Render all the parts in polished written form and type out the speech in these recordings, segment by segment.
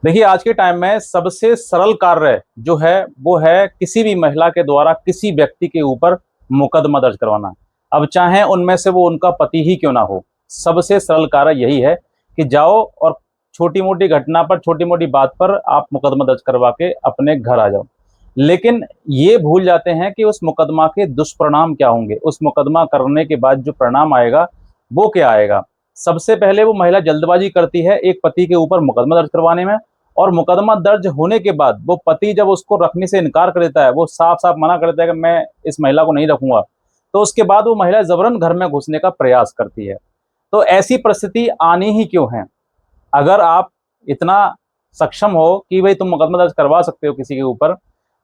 देखिए, आज के टाइम में सबसे सरल कार्य जो है वो है किसी भी महिला के द्वारा किसी व्यक्ति के ऊपर मुकदमा दर्ज करवाना। अब चाहे उनमें से वो उनका पति ही क्यों ना हो, सबसे सरल कार्य यही है कि जाओ और छोटी मोटी घटना पर, छोटी मोटी बात पर आप मुकदमा दर्ज करवा के अपने घर आ जाओ। लेकिन ये भूल जाते हैं कि उस मुकदमा के दुष्परिणाम क्या होंगे, उस मुकदमा करने के बाद जो परिणाम आएगा वो क्या आएगा। सबसे पहले वो महिला जल्दबाजी करती है एक पति के ऊपर मुकदमा दर्ज करवाने में, और मुकदमा दर्ज होने के बाद वो पति जब उसको रखने से इनकार कर देता है, वो साफ साफ मना कर देता है कि मैं इस महिला को नहीं रखूंगा, तो उसके बाद वो महिला जबरन घर में घुसने का प्रयास करती है। तो ऐसी परिस्थिति आनी ही क्यों है? अगर आप इतना सक्षम हो कि भाई तुम मुकदमा दर्ज करवा सकते हो किसी के ऊपर,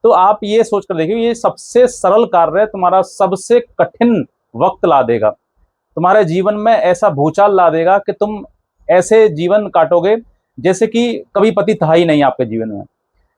तो आप ये सोच कर देखिए, ये सबसे सरल कार्य तुम्हारा सबसे कठिन वक्त ला देगा, तुम्हारे जीवन में ऐसा भूचाल ला देगा कि तुम ऐसे जीवन काटोगे जैसे कि कभी पति था ही नहीं आपके जीवन में।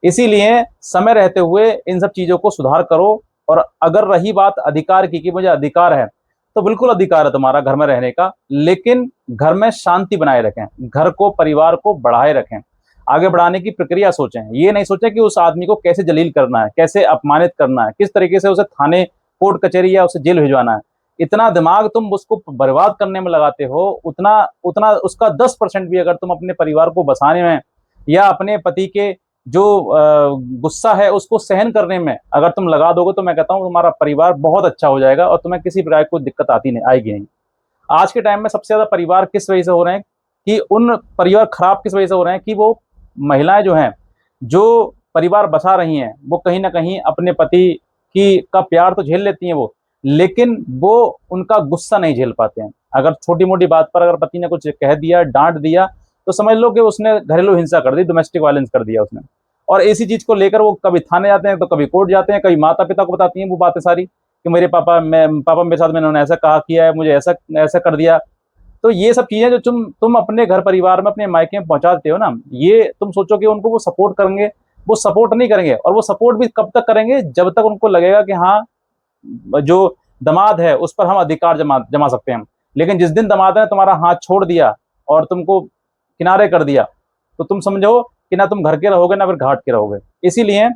इसीलिए समय रहते हुए इन सब चीजों को सुधार करो। और अगर रही बात अधिकार की कि मुझे अधिकार है, तो बिल्कुल अधिकार है तुम्हारा घर में रहने का, लेकिन घर में शांति बनाए रखें, घर को, परिवार को बढ़ाए रखें, आगे बढ़ाने की प्रक्रिया सोचें। ये नहीं सोचें कि उस आदमी को कैसे जलील करना है, कैसे अपमानित करना है, किस तरीके से उसे थाने, कोर्ट कचहरी या उसे जेल भिजवाना है। इतना दिमाग तुम उसको बर्बाद करने में लगाते हो, उतना उतना उसका 10% भी अगर तुम अपने परिवार को बसाने में या अपने पति के जो गुस्सा है उसको सहन करने में अगर तुम लगा दोगे, तो मैं कहता हूँ तुम्हारा परिवार बहुत अच्छा हो जाएगा और तुम्हें किसी प्रकार की कोई दिक्कत आती नहीं आएगी नहीं। आज के टाइम में सबसे ज्यादा परिवार किस वजह से हो रहे हैं, कि उन परिवार खराब किस वजह से हो रहे हैं कि वो महिलाएं जो हैं, जो परिवार बसा रही हैं, वो कहीं ना कहीं अपने पति की का प्यार तो झेल लेती हैं वो, लेकिन वो उनका गुस्सा नहीं झेल पाते हैं। अगर छोटी मोटी बात पर अगर पति ने कुछ कह दिया, डांट दिया, तो समझ लो कि उसने घरेलू हिंसा कर दी, डोमेस्टिक वायलेंस कर दिया उसने। और इसी चीज को लेकर वो कभी थाने जाते हैं, तो कभी कोर्ट जाते हैं, कभी माता पिता को बताती हैं वो बातें सारी कि मेरे पापा मेरे साथ में इन्होंने ऐसा कहा किया है, मुझे ऐसा ऐसा कर दिया। तो ये सब चीजें जो तुम अपने घर परिवार में, अपने मायके में पहुंचाते हो ना, ये तुम सोचो कि उनको वो सपोर्ट करेंगे, वो सपोर्ट नहीं करेंगे। और वो सपोर्ट भी कब तक करेंगे, जब तक उनको लगेगा कि हाँ, जो दामाद है उस पर हम अधिकार जमा जमा सकते हैं। लेकिन जिस दिन दामाद ने तुम्हारा हाथ छोड़ दिया और तुमको किनारे कर दिया, तो तुम समझो कि ना तुम घर के रहोगे ना फिर घाट के रहोगे। इसीलिए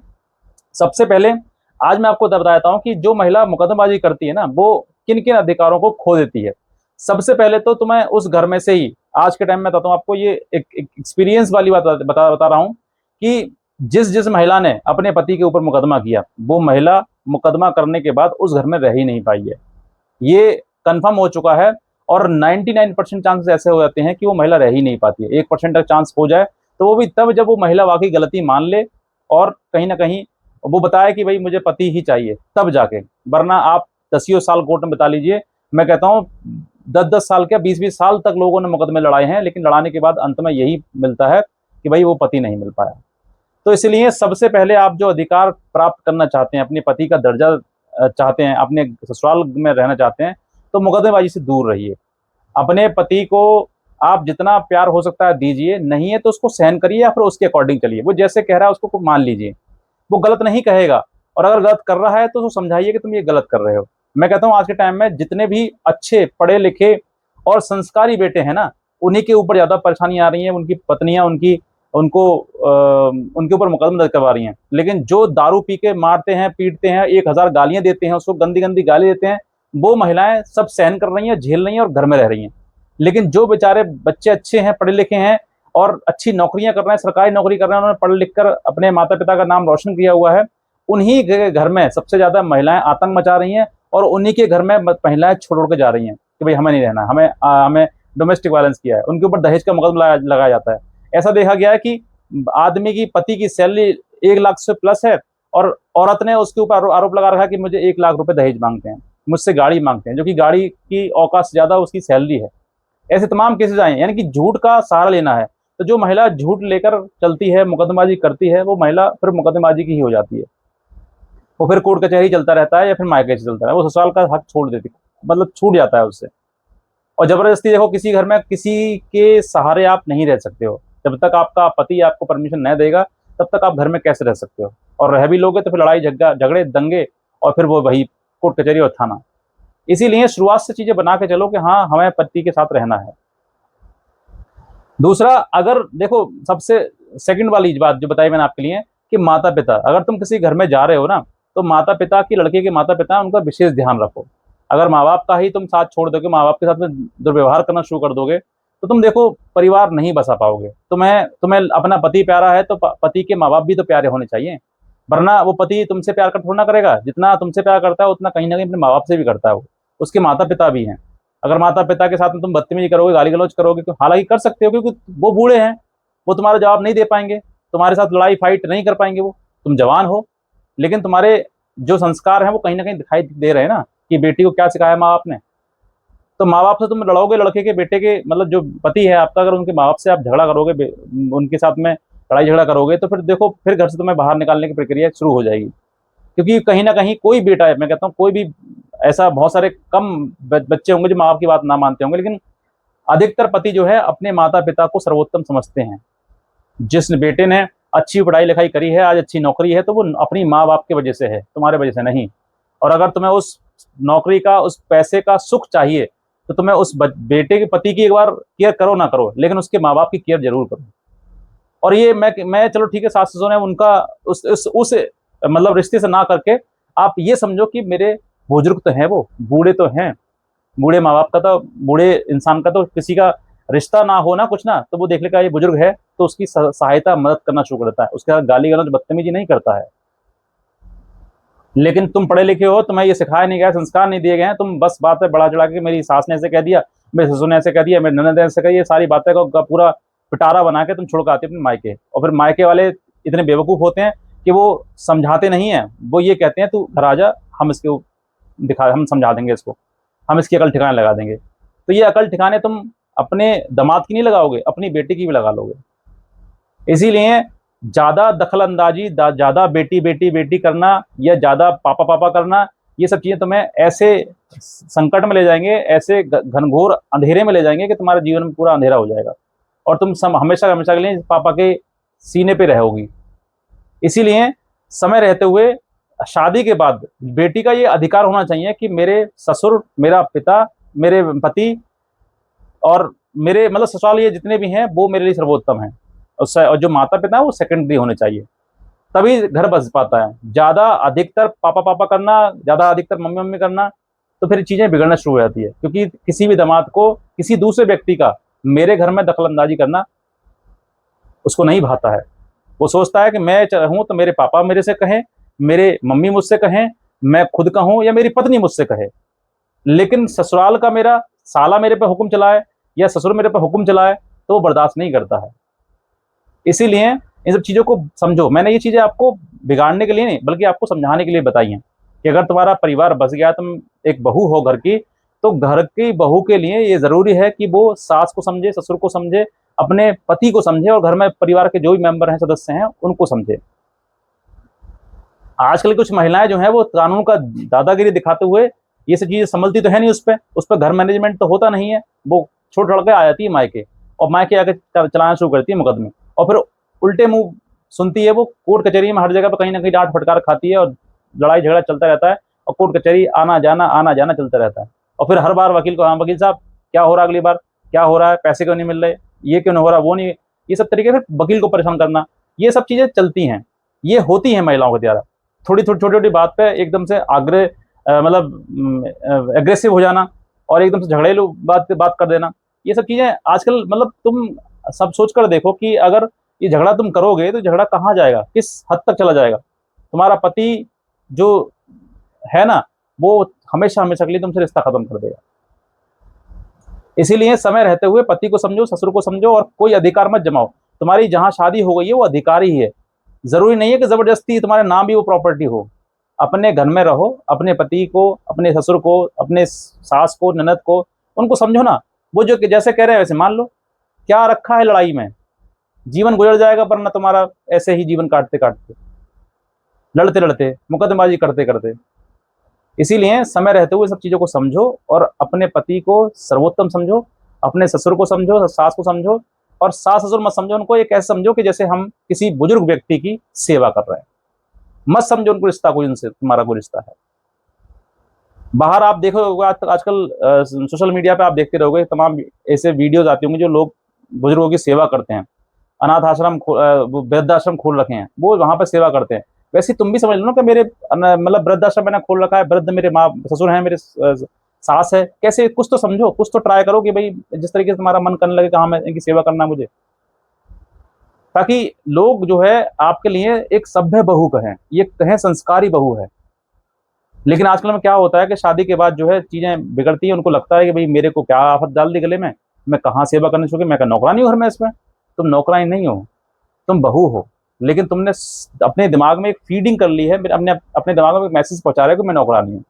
सबसे पहले आज मैं आपको बताता हूं कि जो महिला मुकदमेबाजी करती है ना, वो किन किन अधिकारों को खो देती है। सबसे पहले तो तुम्हें उस घर में से ही, आज के टाइम में बताता हूँ आपको, ये एक एक्सपीरियंस वाली बात बता रहा हूँ कि जिस जिस महिला ने अपने पति के ऊपर मुकदमा किया, वो महिला मुकदमा करने के बाद उस घर में रह ही नहीं पाई है। ये कंफर्म हो चुका है। और 99% चांसेस ऐसे हो जाते हैं कि वो महिला रह ही नहीं पाती है। 1% का चांस हो जाए, तो वो भी तब जब वो महिला वाकई गलती मान ले और कहीं ना कहीं वो बताए कि भाई मुझे पति ही चाहिए, तब जाके। वरना आप दसियों साल कोर्ट में बिता लीजिए, मैं कहता हूँ 10-10 साल क्या 20-20 साल तक लोगों ने मुकदमे लड़ाए हैं, लेकिन लड़ाने के बाद अंत में यही मिलता है कि भाई वो पति नहीं मिल पाया। तो इसलिए सबसे पहले आप जो अधिकार प्राप्त करना चाहते हैं, अपने पति का दर्जा चाहते हैं, अपने ससुराल में रहना चाहते हैं, तो मुकदमेबाजी से दूर रहिए। अपने पति को आप जितना प्यार हो सकता है दीजिए, नहीं है तो उसको सहन करिए या फिर उसके अकॉर्डिंग चलिए। वो जैसे कह रहा है उसको मान लीजिए, वो गलत नहीं कहेगा। और अगर गलत कर रहा है तो उसको समझाइए कि तुम ये गलत कर रहे हो। मैं कहता हूँ आज के टाइम में जितने भी अच्छे पढ़े लिखे और संस्कारी बेटे हैं ना, उन्हीं के ऊपर ज्यादा परेशानी आ रही है। उनकी पत्नियां उनकी उनको उनके ऊपर मुकदमा दर्ज करवा रही हैं। लेकिन जो दारू पी के मारते हैं, पीटते हैं, 1000 गालियां देते हैं, उसको गंदी गंदी गाली देते हैं, वो महिलाएं सब सहन कर रही हैं, झेल रही हैं और घर में रह रही हैं। लेकिन जो बेचारे बच्चे अच्छे हैं, पढ़े लिखे हैं और अच्छी नौकरियां कर रहे हैं, सरकारी नौकरी कर रहे हैं, उन्होंने पढ़ लिख कर अपने माता पिता का नाम रोशन किया हुआ है, उन्हीं के घर में सबसे ज्यादा महिलाएं आतंक मचा रही हैं। और उन्हीं के घर में महिलाएं छोड़ के जा रही हैं कि भाई हमें नहीं रहना, हमें डोमेस्टिक वायलेंस किया है। उनके ऊपर दहेज का मुकदमा लगाया जाता है। ऐसा देखा गया है कि आदमी की, पति की सैलरी 1 लाख से प्लस है, और औरत ने उसके ऊपर आरोप लगा रखा है कि मुझे 1 लाख रुपए दहेज मांगते हैं, मुझसे गाड़ी मांगते हैं, जो कि गाड़ी की औकात से ज्यादा उसकी सैलरी है। ऐसे तमाम केसेस आए हैं। यानी कि झूठ का सहारा लेना है। तो जो महिला झूठ लेकर चलती है, मुकदमेबाजी करती है, वो महिला फिर मुकदमेबाजी की ही हो जाती है। वो फिर कोर्ट कचहरी चलता रहता है या फिर मायके से चलता है, वो ससुराल का हक छोड़ देती, मतलब छूट जाता है उससे। और जबरदस्ती देखो, किसी घर में किसी के सहारे आप नहीं रह सकते हो। जब तक आपका पति आपको परमिशन नहीं देगा, तब तक आप घर में कैसे रह सकते हो? और रह भी लोगे तो फिर लड़ाई झगड़े दंगे, और फिर वो वही कोर्ट कचहरी और थाना। इसीलिए शुरुआत से चीजें बना के चलो कि हाँ, हमें पति के साथ रहना है। दूसरा, अगर देखो सबसे सेकंड वाली बात जो बताई मैंने आपके लिए कि माता पिता, अगर तुम किसी घर में जा रहे हो ना, तो माता पिता की, लड़के के माता पिता उनका विशेष ध्यान रखो। अगर माँ बाप का ही तुम साथ छोड़ दोगे, माँ बाप के साथ में दुर्व्यवहार करना शुरू कर दोगे, तो तुम देखो परिवार नहीं बसा पाओगे। तुम्हें तुम्हें अपना पति प्यारा है तो पति के माँ बाप भी तो प्यारे होने चाहिए, वरना वो पति तुमसे प्यार कर थोड़ा ना करेगा। जितना तुमसे प्यार करता है उतना कहीं ना कहीं अपने माँ बाप से भी करता है वो, उसके माता पिता भी हैं। अगर माता पिता के साथ में तुम बदतमीजी करोगे, गाली गलौज करोगे, तो हालांकि कर सकते हो क्योंकि वो बूढ़े हैं, वो तुम्हारा जवाब नहीं दे पाएंगे, तुम्हारे साथ लड़ाई फाइट नहीं कर पाएंगे, वो तुम जवान हो। लेकिन तुम्हारे जो संस्कार हैं वो कहीं ना कहीं दिखाई दे रहे हैं ना, कि बेटी को क्या सिखाया माँ बाप ने। तो माँ बाप से तुम लड़ोगे, लड़के के बेटे के मतलब जो पति है आपका, अगर उनके माँ बाप से आप झगड़ा करोगे, उनके साथ में लड़ाई झगड़ा करोगे, तो फिर देखो फिर घर से तुम्हें बाहर निकालने की प्रक्रिया शुरू हो जाएगी। क्योंकि कहीं ना कहीं कोई बेटा है, मैं कहता हूँ कोई भी, ऐसा बहुत सारे कम बच्चे होंगे जो माँ बाप की बात ना मानते होंगे, लेकिन अधिकतर पति जो है अपने माता पिता को सर्वोत्तम समझते हैं। जिस बेटे ने अच्छी पढ़ाई लिखाई करी है, आज अच्छी नौकरी है, तो वो अपनी माँ बाप की वजह से है, तुम्हारे वजह से नहीं। और अगर तुम्हें उस नौकरी का, उस पैसे का सुख चाहिए, तो तुम्हें उस बेटे के पति की एक बार केयर करो ना करो, लेकिन उसके माँ बाप की केयर जरूर करो। और ये मैं चलो ठीक है, सास ससुर ने उनका उस मतलब रिश्ते से ना करके आप ये समझो कि मेरे बुजुर्ग तो हैं, वो बूढ़े तो हैं। बूढ़े माँ बाप का तो, बूढ़े इंसान का तो किसी का रिश्ता ना हो ना कुछ ना, तो वो देख लेगा ये बुजुर्ग है, तो उसकी सहायता मदद करना शुरू कर देता है, उसके साथ गाली गलौज बदतमीजी नहीं करता है। लेकिन तुम पढ़े लिखे हो, तुम्हें ये सिखाया नहीं गया, संस्कार नहीं दिए गए हैं, तुम बस बात है बड़ा चढ़ा के मेरी सास ने ऐसे कह दिया, मेरे ससुर ने ऐसे कह दिया, मेरे ननद ने ऐसे कह दिया, सारी बातें का पूरा पिटारा बना के तुम छोड़ के आते हो अपने मायके। और फिर मायके वाले इतने बेवकूफ होते हैं कि वो समझाते नहीं है, वो ये कहते हैं तू घर आ जा, हम इसको हम समझा देंगे इसको, हम इसकी अकल ठिकाने लगा देंगे। तो ये अकल ठिकाने तुम अपने दामाद की नहीं लगाओगे, अपनी बेटी की भी लगा लोगे। इसीलिए ज्यादा दखल अंदाजी, ज्यादा बेटी बेटी बेटी करना, या ज्यादा पापा पापा करना, ये सब चीजें तुम्हें ऐसे संकट में ले जाएंगे, ऐसे घनघोर अंधेरे में ले जाएंगे कि तुम्हारे जीवन में पूरा अंधेरा हो जाएगा, और तुम हमेशा हमेशा के लिए पापा के सीने पे रहोगी। इसीलिए समय रहते हुए, शादी के बाद बेटी का ये अधिकार होना चाहिए कि मेरे ससुर, मेरा पिता, मेरे पति और मेरे मतलब ससुराल, ये जितने भी हैं वो मेरे लिए सर्वोत्तम हैं। और जो माता पिता है वो सेकेंडरी होने चाहिए, तभी घर बस पाता है। ज्यादा अधिकतर पापा पापा करना, ज्यादा अधिकतर मम्मी मम्मी करना, तो फिर चीजें बिगड़ना शुरू हो जाती है। क्योंकि किसी भी दामाद को किसी दूसरे व्यक्ति का मेरे घर में दखल अंदाजी करना उसको नहीं भाता है। वो सोचता है कि मैं हूं तो मेरे पापा मेरे से कहें, मेरे मम्मी मुझसे कहें, मैं खुद कहूं, या मेरी पत्नी मुझसे कहे। लेकिन ससुराल का मेरा साला मेरे पे हुक्म चलाए, या ससुर मेरे पे हुक्म चलाए, तो वो बर्दाश्त नहीं करता है। इसीलिए इन सब चीज़ों को समझो। मैंने ये चीज़ें आपको बिगाड़ने के लिए नहीं, बल्कि आपको समझाने के लिए बताई हैं कि अगर तुम्हारा परिवार बस गया, तुम एक बहू हो घर की, तो घर की बहू के लिए ये ज़रूरी है कि वो सास को समझे, ससुर को समझे, अपने पति को समझे, और घर में परिवार के जो भी मेंबर हैं, सदस्य हैं, उनको समझे। आजकल कुछ महिलाएं जो हैं वो कानून का दादागिरी दिखाते हुए ये सब चीज़ें समझती तो है नहीं, उस पर घर मैनेजमेंट तो होता नहीं है। वो छोड़ छोड़ के आ जाती है मायके, और मायके आके चलाना शुरू करती है मुकदमे, और फिर उल्टे मुंह सुनती है। वो कोर्ट कचहरी में हर जगह पर कहीं ना कहीं डांट फटकार खाती है, और लड़ाई झगड़ा चलता रहता है, और कोर्ट कचहरी आना जाना चलता रहता है। और फिर हर बार वकील को, हाँ वकील साहब क्या हो रहा है, अगली बार क्या हो रहा है, पैसे क्यों नहीं मिल रहे, ये क्यों नहीं हो रहा, वो नहीं, ये सब तरीके से वकील को परेशान करना, ये सब चीजें चलती हैं, ये होती हैं महिलाओं के द्वारा। थोड़ी थोड़ी छोटी छोटी बात पे एकदम से आग्रह, मतलब एग्रेसिव हो जाना, और एकदम से झगड़ेलू बात कर देना, ये सब चीजें आजकल, मतलब तुम सब सोच कर देखो कि अगर ये झगड़ा तुम करोगे तो झगड़ा कहाँ जाएगा, किस हद तक चला जाएगा। तुम्हारा पति जो है ना, वो हमेशा हमेशा के लिए तुमसे रिश्ता खत्म कर देगा। इसीलिए समय रहते हुए पति को समझो, ससुर को समझो, और कोई अधिकार मत जमाओ। तुम्हारी जहां शादी हो गई है वो अधिकार ही है, जरूरी नहीं है कि जबरदस्ती तुम्हारे नाम भी वो प्रॉपर्टी हो। अपने घर में रहो, अपने पति को, अपने ससुर को, अपने सास को, ननद को, उनको समझो ना। वो जो जैसे कह रहे हैं वैसे मान लो। क्या रखा है लड़ाई में, जीवन गुजर जाएगा, वरना तुम्हारा ऐसे ही जीवन काटते काटते, लड़ते लड़ते, मुकदमेबाजी करते करते। इसीलिए समय रहते हुए सब चीज़ों को समझो, और अपने पति को सर्वोत्तम समझो, अपने ससुर को समझो, सास को समझो, और सास ससुर मत समझो उनको, ये कैसे समझो कि जैसे हम किसी बुजुर्ग व्यक्ति की सेवा कर रहे हैं। मत समझो उनको रिश्ता कोई, उनसे तुम्हारा कोई रिश्ता है। बाहर आप देखो आजकल सोशल मीडिया पे आप देखते रहोगे, तमाम ऐसे वीडियोज आती होंगी जो लोग बुजुर्गों की सेवा करते हैं, अनाथ आश्रम वृद्धाश्रम खोल रखे हैं, वो वहां पर सेवा करते हैं। वैसे तुम भी समझ लो ना कि मेरे मतलब वृद्धाश्रम मैंने खोल रखा है, वृद्ध मेरे माँ ससुर हैं, मेरे सास है, कैसे कुछ तो समझो, कुछ तो ट्राई करो कि भाई जिस तरीके से तुम्हारा मन करने लगे कि हाँ मैं इनकी सेवा करना मुझे, ताकि लोग जो है आपके लिए एक सभ्य बहू कहें, ये कहें संस्कारी बहू है। लेकिन आजकल में क्या होता है कि शादी के बाद जो है चीजें बिगड़ती हैं, उनको लगता है कि भाई मेरे को क्या आफत डाल दी गले में, मैं कहाँ सेवा करने चुकी, मैं क्या नौकरानी हूँ घर में इसमें। तुम नौकरानी नहीं हो, तुम बहू हो, लेकिन तुमने अपने दिमाग में एक फीडिंग कर ली है, अपने अपने दिमाग में एक मैसेज पहुंचा रहे हो कि मैं नौकरानी हूँ।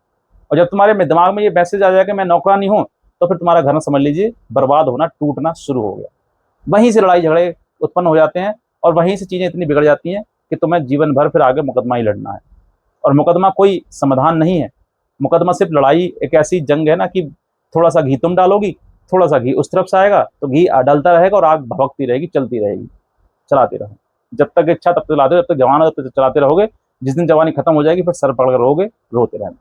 और जब तुम्हारे दिमाग में ये मैसेज आ जाए कि मैं नौकरानी हूँ, तो फिर तुम्हारा घर समझ लीजिए बर्बाद होना, टूटना शुरू हो गया। वहीं से लड़ाई झगड़े उत्पन्न हो जाते हैं, और वहीं से चीजें इतनी बिगड़ जाती हैं कि तुम्हें जीवन भर फिर आगे मुकदमा ही लड़ना है। और मुकदमा कोई समाधान नहीं है, मुकदमा सिर्फ लड़ाई एक ऐसी जंग है ना कि थोड़ा सा घी तुम डालोगी, थोड़ा सा घी उस तरफ से आएगा, तो घी डलता रहेगा और आग भभकती रहेगी, चलती रहेगी, चलाते रहो। जब तक इच्छा तब तक चलाते रहो, जब तक जवान हो तब तक चलाते रहोगे। जिस दिन जवानी खत्म हो जाएगी फिर सर पकड़ कर रहोगे, रोते रहना।